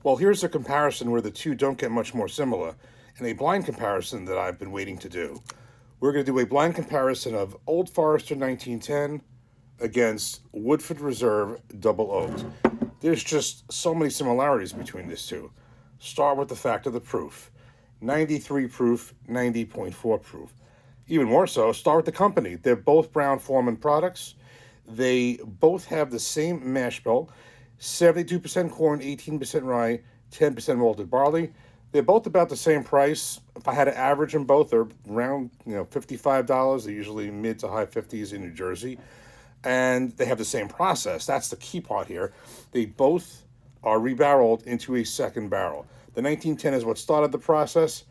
Well, here's a comparison where the two don't get much more similar, and a blind comparison that I've been waiting to do. We're going to do a blind comparison of Old Forester 1910 against Woodford Reserve Double Oaked. There's just so many similarities between these two. Start with the fact of the proof. 93 proof, 90.4 proof. Even more so, start with the company. They're both Brown-Forman products. They both have the same mash bill, 72% corn, 18% rye, 10% malted barley. They're both about the same price. If I had to average them both, they're around $55. They're usually mid to high 50s in New Jersey. And they have the same process. That's the key part here. They both are rebarreled into a second barrel. The 1910 is what started the process.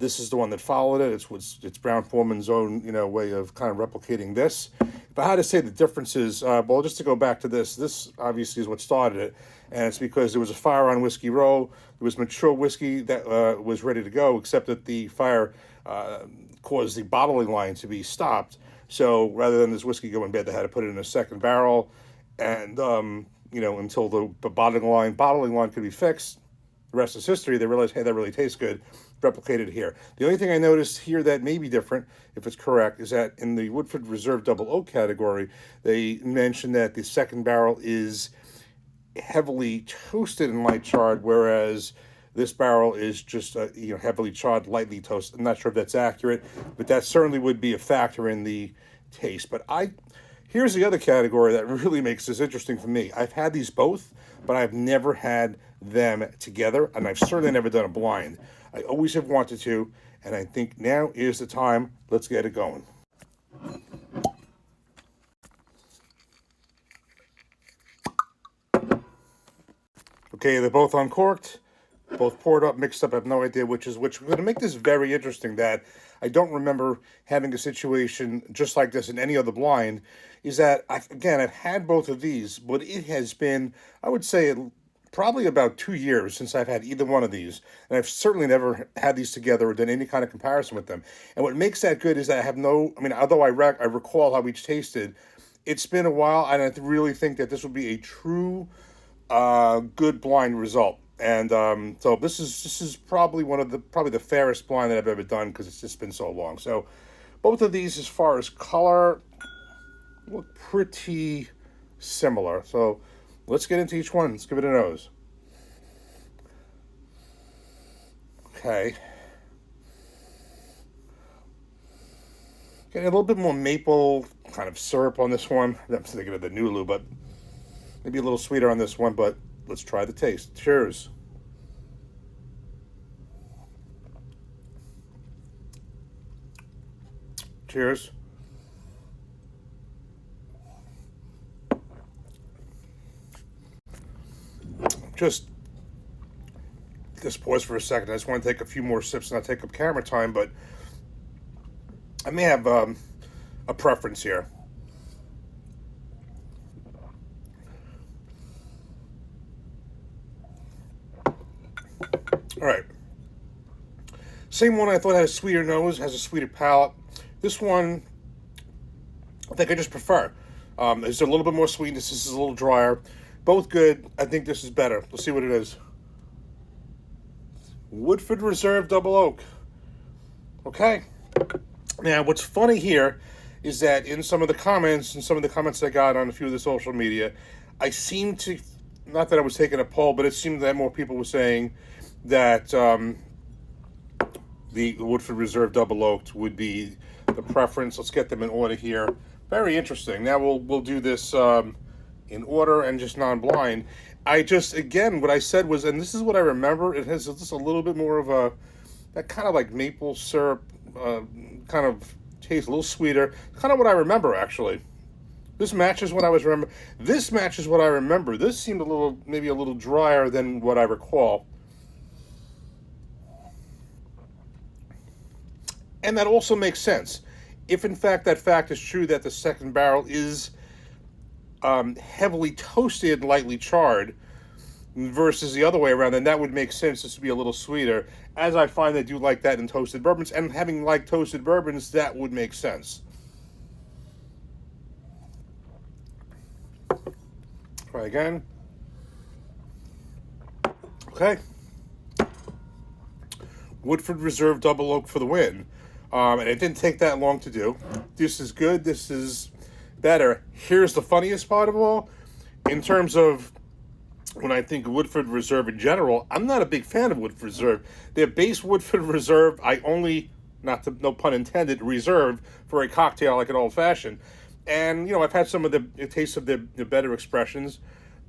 This is the one that followed it. It's Brown-Forman's own way of kind of replicating this. If I had to say the differences, well, just to go back to this obviously is what started it, and it's because there was a fire on Whiskey Row. There was mature whiskey that was ready to go, except that the fire caused the bottling line to be stopped. So rather than this whiskey going bad, they had to put it in a second barrel, and until the bottling line could be fixed. The rest is history. They realized, hey, that really tastes good. Replicated here. The only thing I noticed here that may be different, if it's correct, is that in the Woodford Reserve Double Oak category, they mentioned that the second barrel is heavily toasted and light charred, whereas this barrel is just heavily charred, lightly toasted. I'm not sure if that's accurate, but that certainly would be a factor in the taste. But here's the other category that really makes this interesting for me. I've had these both, but I've never had them together, and I've certainly never done a blind. I always have wanted to, and I think now is the time. Let's get it going. Okay, they're both uncorked, both poured up, mixed up. I have no idea which is which. We're going to make this very interesting that I don't remember having a situation just like this in any other blind, is that, I've had both of these, but it has been, I would say, probably about 2 years since I've had either one of these, and I've certainly never had these together or done any kind of comparison with them. And what makes that good is that I have although I recall how each tasted, it's been a while, and I really think that this would be a true good blind result. And so this is probably probably the fairest blind that I've ever done because it's just been so long. So both of these, as far as color, look pretty similar. So let's get into each one. Let's give it a nose. Okay. Getting a little bit more maple kind of syrup on this one. I'm thinking of the Nulu, but maybe a little sweeter on this one. But let's try the taste. Cheers. Cheers. Just pause for a second. I just want to take a few more sips and not take up camera time, but I may have a preference here. All right. Same one I thought had a sweeter nose, has a sweeter palate. This one, I think I just prefer. There's a little bit more sweetness. This is a little drier. Both good. I think this is better. Let's see what it is. Woodford Reserve Double Oak. Okay. Now, what's funny here is that in some of the comments, I got on a few of the social media, I seem to, not that I was taking a poll, but it seemed that more people were saying that the Woodford Reserve Double Oaked would be the preference. Let's get them in order here. Very interesting. Now we'll do this in order and just non-blind. Again, what I said was, and this is what I remember, it has just a little bit more of that kind of like maple syrup kind of taste, a little sweeter. Kind of what I remember, actually. This matches what I was remember. This matches what I remember. This seemed maybe a little drier than what I recall. And that also makes sense. If in fact that fact is true that the second barrel is heavily toasted, lightly charred, versus the other way around, then that would make sense. This would be a little sweeter. As I find I do like that in toasted bourbons, and having liked toasted bourbons, that would make sense. Try again. Okay. Woodford Reserve Double Oak for the win. And it didn't take that long to do. This is good. This is better. Here's the funniest part of all. In terms of when I think of Woodford Reserve in general, I'm not a big fan of Woodford Reserve. Their base Woodford Reserve, I only, no pun intended, reserve for a cocktail like an old fashioned. And, I've had some of the taste of the better expressions.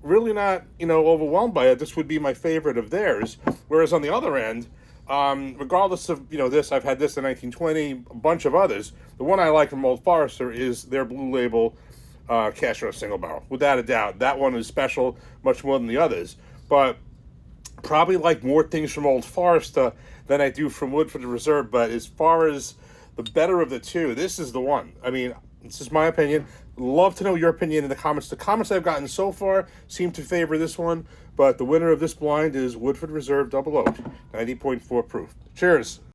Really not, overwhelmed by it. This would be my favorite of theirs. Whereas on the other end, regardless of, this, I've had this in 1920, a bunch of others. The one I like from Old Forester is their Blue Label Castro Single Barrel. Without a doubt. That one is special much more than the others. But probably like more things from Old Forester than I do from Woodford Reserve. But as far as the better of the two, this is the one. I mean, this is my opinion. Love to know your opinion in the comments. The comments I've gotten so far seem to favor this one, but the winner of this blind is Woodford Reserve Double Oak, 90.4 proof. Cheers.